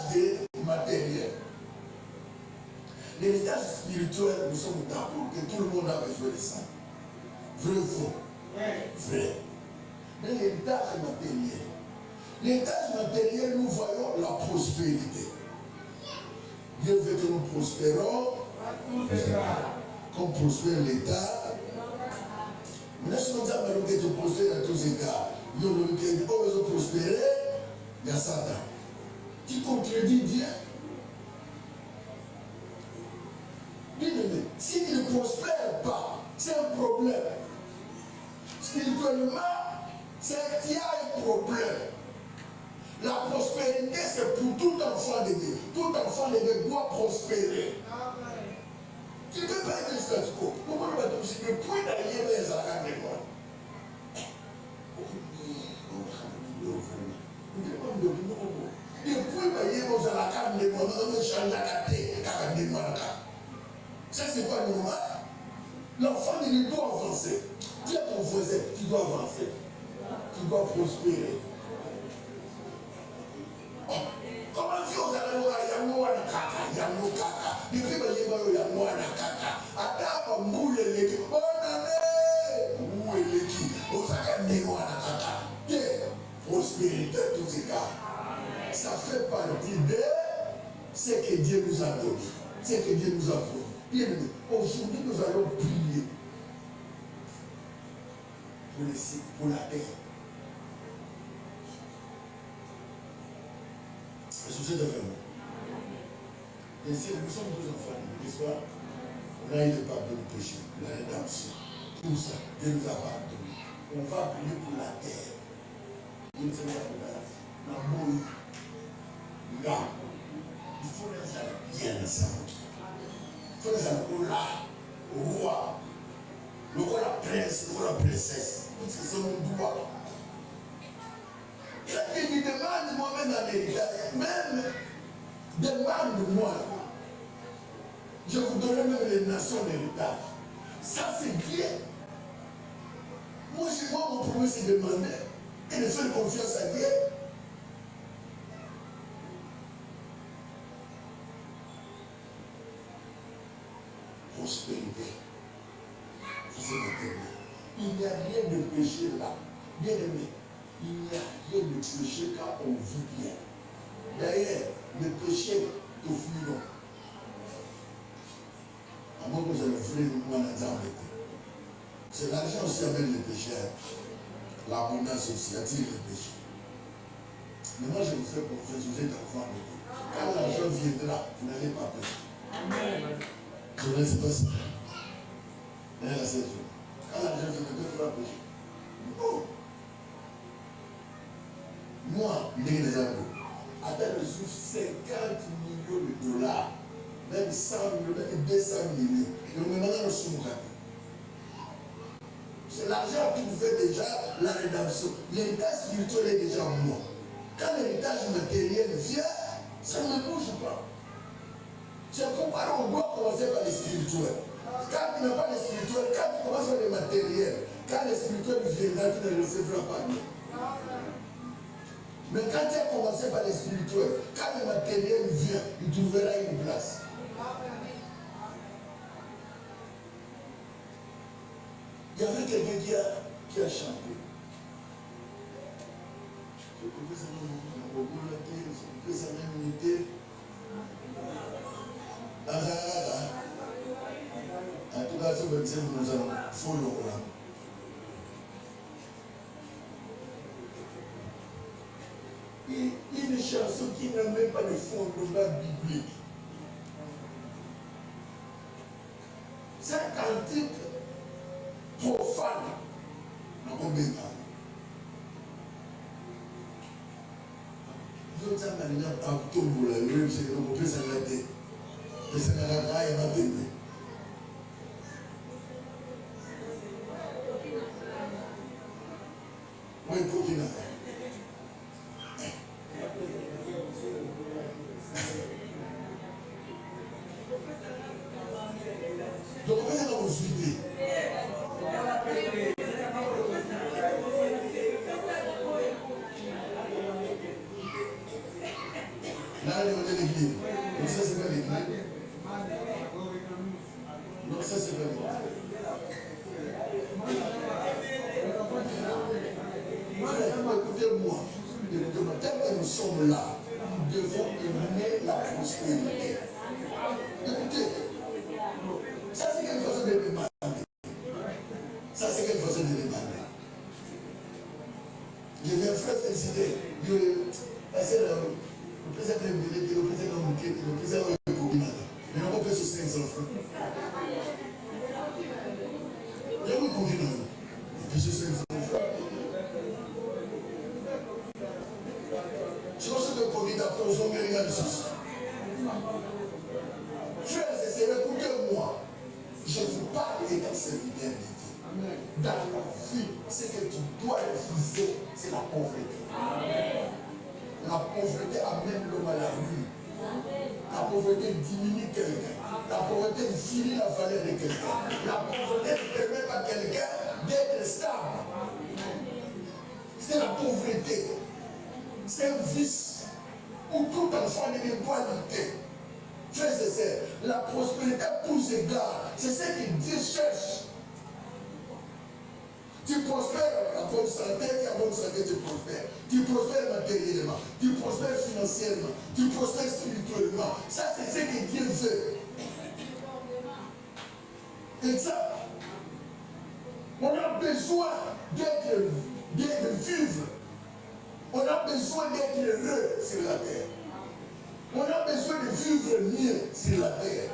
matériel. L'héritage spirituel, nous sommes d'accord que tout le monde a besoin de ça. Vrai ou faux? Vrai. Mais l'héritage matériel. L'héritage matériel, nous voyons la prospérité. Dieu veut que nous prospérons. Comme prospère l'État. Nous sommes en train de prospérer à tous égards. Nous avons besoin de prospérer. Il y a Satan. Tu contredis Dieu. Si tu ne prospères pas, c'est un problème. Spirituellement, il y a un problème. La prospérité, c'est pour tout enfant de Dieu. Tout enfant de Dieu doit prospérer. Tu ne peux pas être statu quo. Pourquoi ne pas te dire que depuis d'ailleurs, les arabes de moi. Depuis d'ailleurs, aux arabes de moi, on change la carte. Ça, c'est pas normal. L'enfant, il doit avancer. Dis à ton voisin, tu dois avancer. Tu dois prospérer. Comment si on a le kaka, depuis que j'ai eu kaka, attends, moule les bonne année, moule les qui, on s'appelle kaka, prospérité, tous ces cas. Ça fait partie de ce que Dieu nous a donné, ce que Dieu nous a donné. Bien aimé, aujourd'hui nous allons prier pour la terre. Est-ce que c'est de vraiment? Bien sûr, nous sommes tous enfants, n'est-ce pas? On a eu le pardon du péché, la rédemption, tout ça, Dieu nous a pardonné. On va prier pour la terre. Il faut la mouille. Là, il faut les aller bien ensemble. Il faut les aller là, au roi, le roi la prince, le roi la princesse. Tout ce qui sont nos droits. Il demande moi-même dans l'héritage, même demande-moi. Je vous donnerai même les nations d'héritage. Ça, c'est bien. Moi, mon premier, c'est de demander et de faire confiance à Dieu. Prospérité. C'est matériel. Il n'y a rien de péché là. Bien aimé, il n'y a rien de péché quand on vit bien. D'ailleurs, le péché te fuit. À moins que vous avez fait le moins d'argent. C'est l'argent aussi avec le péché. L'abondance aussi attire le péché. Mais moi, je vous fais confiance, vous êtes enfants de Dieu. Quand l'argent viendra, vous n'allez pas pécher. Amen. Je ne sais pas ça. Mais là, c'est tout. Quand l'argent viendra, tu vas pécher. Non. Moi, les amis, attends, je trouve 50 millions de dollars, même 100 millions, même 200 millions. Je me demande le sous. C'est l'argent qui vous fait déjà la rédemption. L'héritage spirituel est déjà mort. Quand l'héritage matériel vient, ça ne bouge pas. C'est pourquoi on doit commencer par les spirituels. Quand tu n'as pas les spirituels, quand tu commences par les matériels, quand les spirituels viendront, tu ne recevras pas mieux. Mais quand tu as commencé par les spirituels, quand le matériel vient, il trouvera une place. Il y avait quelqu'un qui a chanté. Je peux ça même unité. En tout cas, ce que nous allons follow. Une chanson qui n'a même pas de fondement biblique. C'est un cantique profane. Donc, on va vous suivre. Là, on est l'église. Donc, ça, c'est pas l'église. Donc, ça, c'est pas l'église. Écoutez-moi. Tant que nous sommes là, nous devons aimer la prospérité. Écoutez, ça, c'est quelque façon de demander. Ça, c'est quelque façon de demander. Je viens frère féliciter. Parce que le président de l'Église, le président de l'Église, le président de l'Église, mais on peut se 500 francs. Il y a beaucoup de gens. On peut se 500 francs. Je pense que le Covid a posé un mélange de soucis. Frères et sœurs, écoutez-moi. Je vous parle et dans cette idée. Dans la vie, ce que tu dois refuser, c'est la pauvreté. La pauvreté amène l'homme à la rue. La pauvreté diminue quelqu'un. La pauvreté finit la valeur de quelqu'un. La pauvreté ne permet pas à quelqu'un d'être stable. C'est la pauvreté. C'est un vice où tout enfant ne doit lutter. Frères et sœurs, la prospérité pousse égard. C'est ce que Dieu cherche. Tu prospères à bonne santé, tu as bonne santé, tu prospères. Tu prospères matériellement, tu prospères financièrement, tu prospères spirituellement. Ça, c'est ce que Dieu veut. Et ça, on a besoin de vivre. On a besoin d'être heureux sur la terre. On a besoin de vivre mieux sur la terre.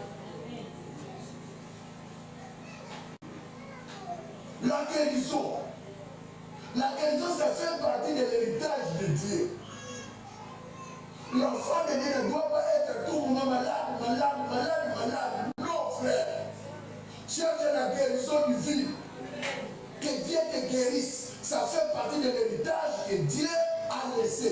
La guérison, ça fait partie de l'héritage de Dieu. L'enfant de Dieu ne doit pas être tout le moment malade. Non, frère. Cherche la guérison du vie. Que Dieu te guérisse. Ça fait partie de l'héritage que Dieu a laissé.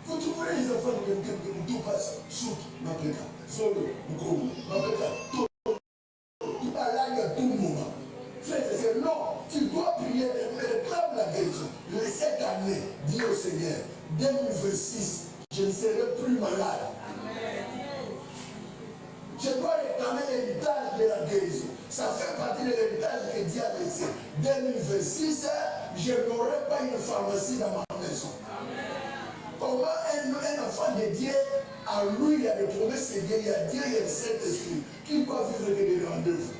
Vous trouverez les enfants de quelqu'un qui tout passe. Souk, Mapeka, Solo, Moukoum, Mapeka, tout. Tout à l'âge, tout le moment. Frère, c'est non, tu dois prier, réclame la guérison. Cette année, dis au Seigneur, 2026, je ne serai plus malade. Je dois réclamer l'héritage de la guérison. Ça fait partie de l'héritage que Dieu a laissé. 2026, je n'aurai pas une pharmacie dans ma maison. Comment un enfant de Dieu, à lui, il y a des promesses de Dieu, il y a Dieu, il y a le Saint-Esprit, qui doit vivre que des rendez-vous.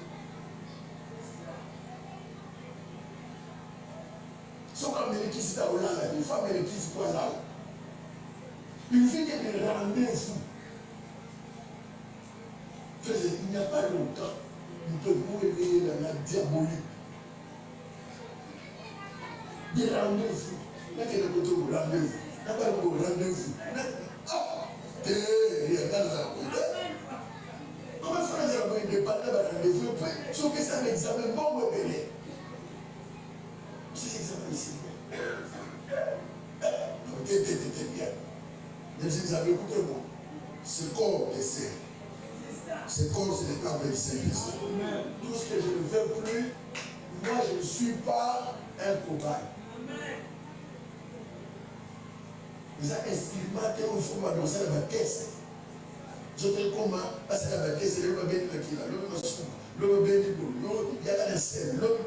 femme qui s'est au Lala, une femme qui s'est au Lala. Une fille qui est rendez-vous. Il n'y a pas longtemps, nous pouvons éveiller la diabolique. Des rendez-vous. Là, il y a des rendez-vous. Là, il y a des rendez-vous. Comment faire des rendez-vous? Sauf que c'est un examen bon ou bien. C'est l'examen ici. Même si vous avez écouté bon, ce corps est saint. Ce corps, c'est le temple du Saint-Christ. Tout ce que je ne veux plus, moi je ne suis pas un cobaye. Ils ont expérimenté une forme de danser la caisse. Je te comment parce que la caisse, c'est le bébé qui là, le bébé qui il y a la scène, le bébé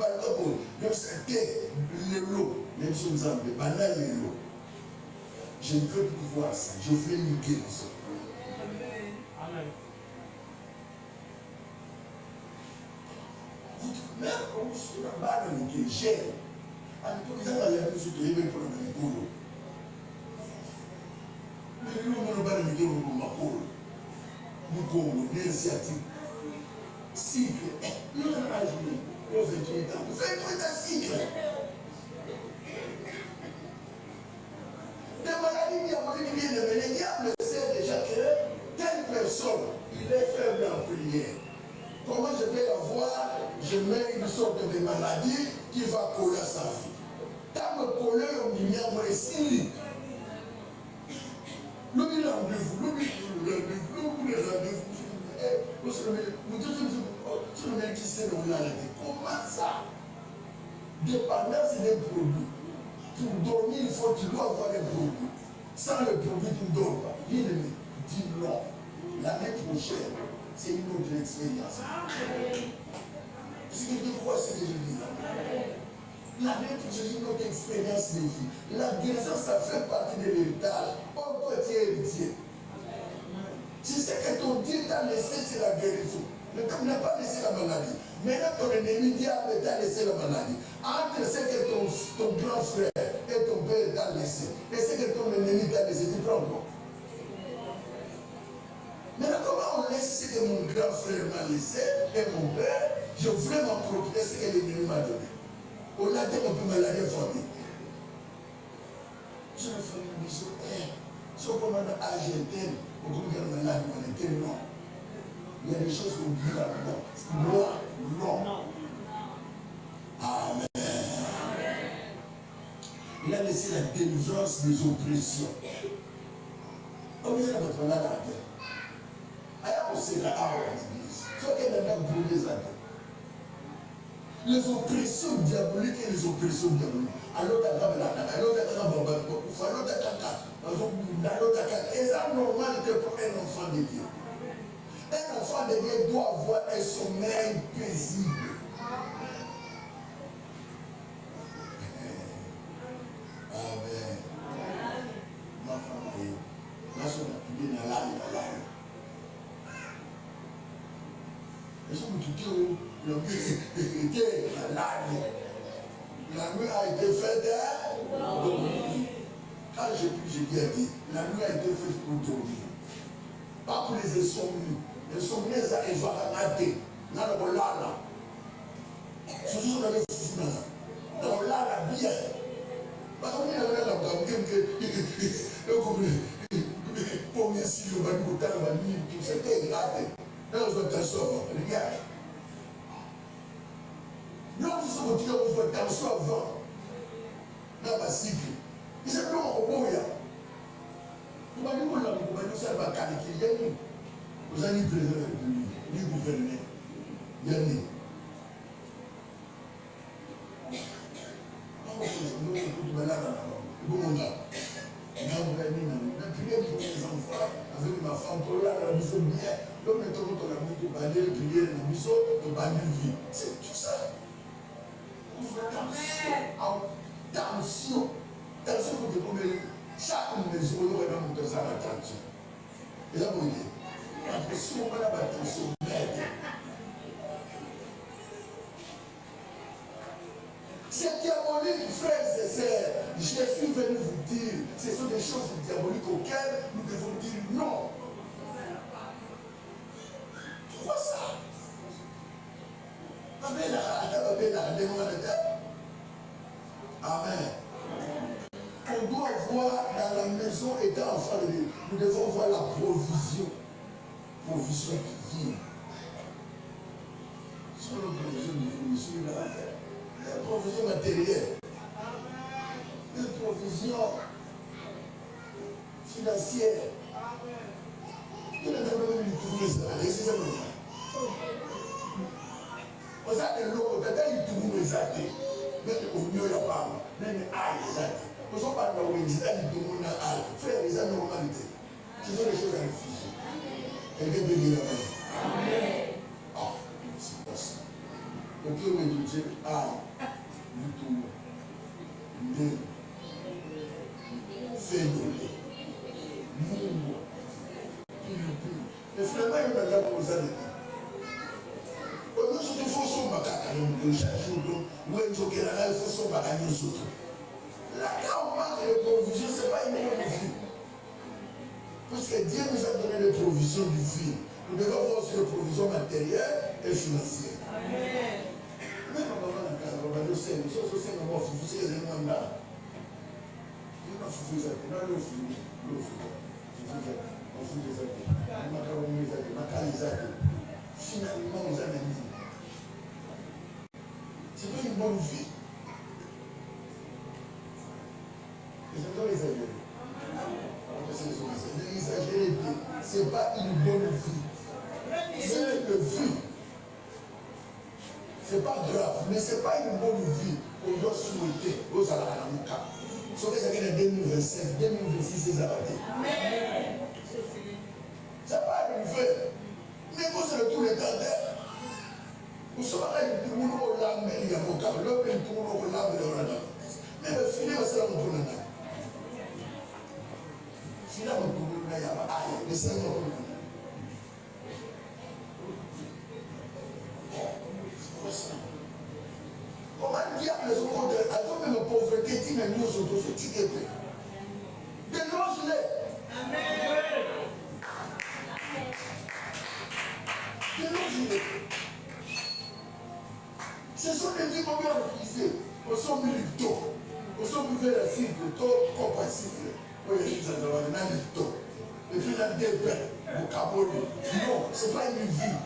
le c'était le lot, même si nous avons banal le lot. Je ne veux plus voir ça, je veux une guérison. Amen. Même quand vous êtes dans la balle, vous êtes gêné. Alors, vous avez la plus de l'aimer pour le boulot. Mais nous, on ne va pas le mettre au boulot. Nous, comme l'initiative. Cycle. Nous, on a joué. Au 28 ans. Vous faites tout un cycle. Des maladies qui ont été bien menées. Le diable sait déjà que telle personne, il est faible en prière. Comment je vais la voir? Je mets une sorte de maladie qui va coller à sa vie. Tant me coller au milieu, moi, ici. L'oubli rendez-vous, l'oubli rendez-vous. C'est le mec qui sait où on a été. Comment ça? Dépendance des produits. Pour dormir, il faut que tu dois avoir des produits. Sans le produit, tu ne dors pas. Il me dit non. L'année prochaine, c'est une autre expérience. Est-ce que tu crois ce que je dis? L'année prochaine, c'est une autre expérience de vie. La guérison, ça fait partie de l'héritage. On peut être héritier. Si c'est que ton Dieu t'a laissé, c'est la guérison. Mais comme il n'a pas laissé la maladie, maintenant ton ennemi diable t'a laissé la maladie. Entre ce que ton grand frère et ton père t'a laissé, et ce que ton ennemi t'a laissé, tu prends quoi? Maintenant, comment on laisse ce que mon grand frère m'a laissé et mon père, je voulais m'approprier ce que l'ennemi m'a donné. On a dit qu'on peut maladie en famille. Je ne fais pas bisou. Si on commande à Argentine, on commande à maladie, on était non. Il y a des choses qu'on dit là, non. Non. Amen. Il a laissé la délivrance des oppressions. On vient à votre malade à la terre. On sait la à l'église. Soit qu'elle a brûlé les années. Les oppressions diaboliques et les oppressions diaboliques. Alors, c'est normal que pour un enfant de Dieu. Un enfant de Dieu doit avoir un sommeil paisible. Amen. Ma femme, la nuit a été faite pour dormir. Quand j'ai dit, la nuit a été faite pour dormir. Pas pour les insomnies. Les insomnies, ça ils vont rater. Dans le lala. C'est juste dans le fou. Dans le lala, bien. Parce qu'on est dans le lala, pour me si je vais vous dire, c'était raté. Là, on va t'asseoir. Regarde. Nous, nous sommes dit qu'on va t'asseoir avant. Dans ma cycle. Il s'est dit, on va y aller. Vous m'avez dit, on va nous faire la qualité. Vous avez dit, président de la République, ni gouverneur. Yannick. On va faire les enfants avec ma femme pour la maison bien. L'homme est tout le temps de banner, de prier, de maison, de banner vie. C'est tout ça. Attention. Attention pour que chaque maison, il y aura une maison à l'attention. Et là, vous dites, attention, on va l'attention, merde. C'est diabolique, frères et sœurs. Je suis venu vous dire, ce sont des choses diaboliques auxquelles nous devons dire non. Pourquoi ça? Amen. On doit voir dans la maison étant enfant de Dieu, nous devons voir la provision. Provision divine. Sur la provision divine, sur la provision matérielle. Une provision financière. Il y a des gens qui c'est ça. Vous avez l'eau, vous avez les athées. Mais au mieux, il n'y a pas. Même les athées. Nous sommes pas dans le monde, frère, les anomalités. Ce sont des choses à réfugier. Quelqu'un peut dire Amen. Ah, c'est pas ça. Donc, on me dit, du tout. Fédolé. Moumou. Mais finalement, il y a des choses à dire. Nous sommes tous son bacana, chaque jour, nous sommes tous son bacana. Là, quand on parle de provision, ce n'est pas une bonne vie. Parce que Dieu nous a donné les provisions du vie. Nous devons avoir aussi les provisions matérielles et financières. Amen. Mais on va dans la casa, on va le faire. Nous sommes aussi dans la foufou, c'est les gens là. Il y a une foufou, il y a une foufou. On fout des amis. On a carrément des amis. On a carrément des amis. Finalement, nous avons mis. Ce n'est pas une bonne vie. Les gens les exagèrent. Les exagérer, ce n'est pas une bonne vie. C'est une vie. Ce n'est pas grave, mais ce n'est pas une bonne vie qu'on doit souhaiter aux Alaramouka. Sauf que ça vient en 2025, 2026, c'est arrêté. Amen. Ça va arriver. Mais vous serez tous les temps d'air. Vous serez tout le monde au lame, il y a mon cas. L'homme est tout le monde au lame, il y a mon cas. Mais le filet va se la monter là. Si là, on peut le faire, mais c'est un peu. Comment diable les autres, attends, même pauvreté, tu n'as nous autres, tu t'es prêt. Dénonce-les. Amen. Dénonce-les. Ce sont des vies qu'on doit utiliser. Au son milito. Au son militaire, c'est plutôt compassible. Oui, il y a des gens et puis dans des bains, au cabot. Non, ce n'est pas une vie.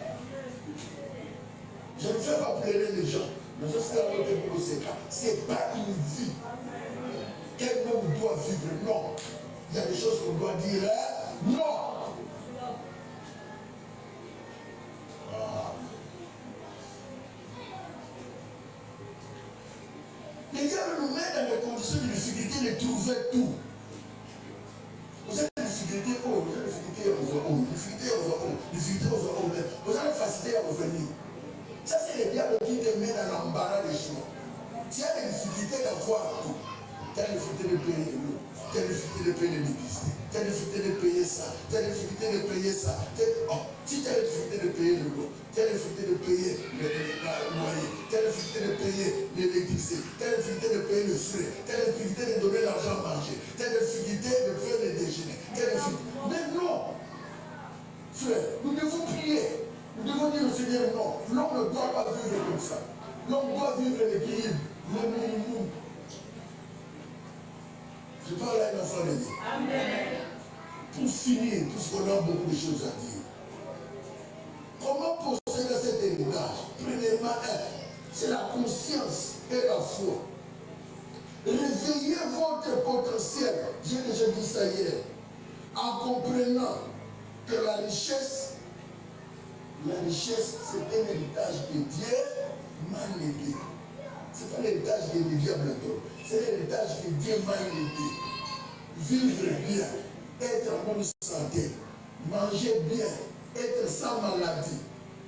Je ne fais pas plaider les gens. Mais je suis à côté pour le séquent. Ce n'est pas une vie. Quel homme doit vivre? Non. Il y a des choses qu'on doit dire. Non. Les diables nous mettent dans des conditions de difficulté de trouver tout. Vous avez des difficultés, vous avez des difficultés aux hommes, vous avez des facilités à revenir. Ça, c'est le diable qui te met dans l'embarras des choix. Tu as des difficultés d'avoir tout. Tu as des difficultés de payer l'eau, tu as des difficultés de payer l'électricité, tu as des difficultés de payer ça, tu as des difficultés de payer ça. Si tu as des difficultés de payer l'eau, tu as des difficultés de payer le loyer, tu as des difficultés de payer l'électricité, tu as des difficultés de payer le frais, tu as des difficultés de donner l'argent à manger, tu as des difficultés de faire les déjeuners, tu as des difficultés. Mais non, frère, nous devons prier. Nous devons dire au Seigneur non. L'homme ne doit pas vivre comme ça. L'homme doit vivre l'équilibre, le minimum. Je parle à un enfant de Dieu. Amen. Pour finir, puisqu'on a beaucoup de choses à dire. Comment posséder cet héritage? Premièrement, c'est la conscience et la foi. Réveillez votre potentiel. J'ai déjà dit ça hier. En comprenant que la richesse, c'est un héritage de Dieu mal légué. Ce n'est pas l'héritage des diables, c'est l'héritage que Dieu m'a légué. Vivre bien, être en bonne santé, manger bien, être sans maladie,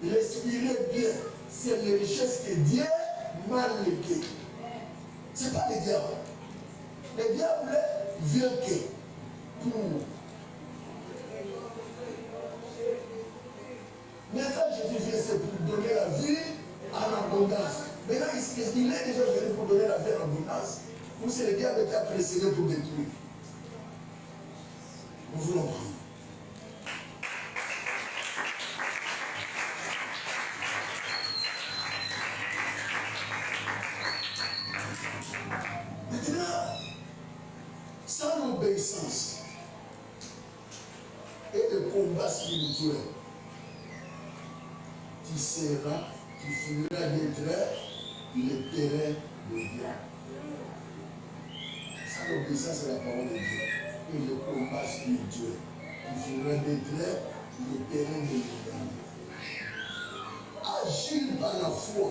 respirer bien, c'est les richesses que Dieu m'a léguées. Ce n'est pas le diable. Le diable vient que pour. Mais quand Jésus vient, c'est pour donner la vie en abondance. Maintenant, il est déjà venu pour donner la vie en abondance. Ou c'est le diable qui a précédé pour détruire. Nous voulons prier. Maintenant, sans l'obéissance et le combat spirituel, tu finiras d'être le terrain de Dieu. Sans l'obéissance à la parole de Dieu et le combat spirituel, tu finiras d'être le terrain de Dieu. Agir par la foi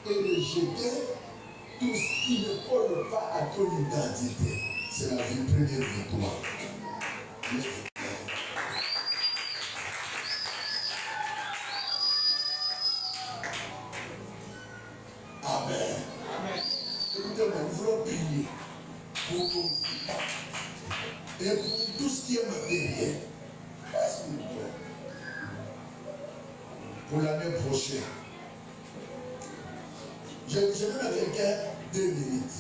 et rejeter tout ce qui ne colle pas à ton identité. C'est la première victoire. Amen. Amen. Écoutez-moi, nous voulons prier pour ton vie et pour tout ce qui est matériel. Pour l'année prochaine. Je donne à quelqu'un 2 minutes.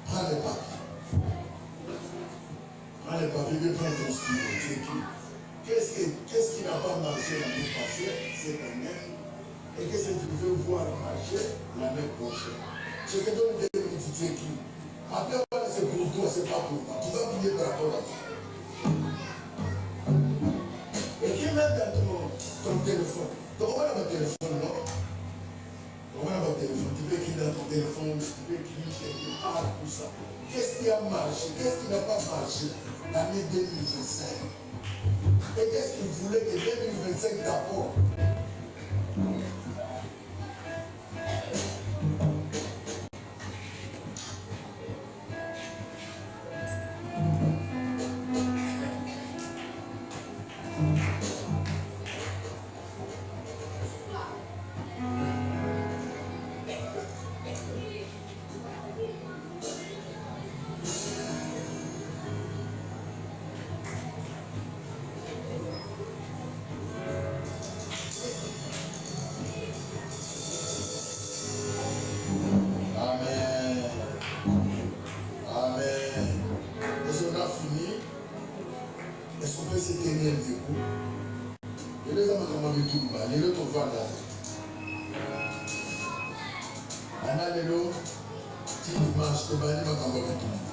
Prends les papiers. Prends les papiers, prends ton stylo. Tu écris. Qu'est-ce qui n'a pas marché l'année passée, cette année? Et qu'est-ce que tu veux voir marcher l'année prochaine? Je te donne 2 minutes, tu écris. Après, c'est pour toi, c'est pas pour moi. Tu vas prier par rapport à ça. Écris même dans ton téléphone. Donc, on va dans ton téléphone, non? On va dans ton téléphone. Tu peux écrire dans ton téléphone, tu peux écrire quelque part, tout ça. Qu'est-ce qui a marché? Qu'est-ce qui n'a pas marché l'année 2025? Et qu'est-ce qu'il voulait que 2025 t'apporte? Anna lelo, ti dimanche, te bani makambo bitumba.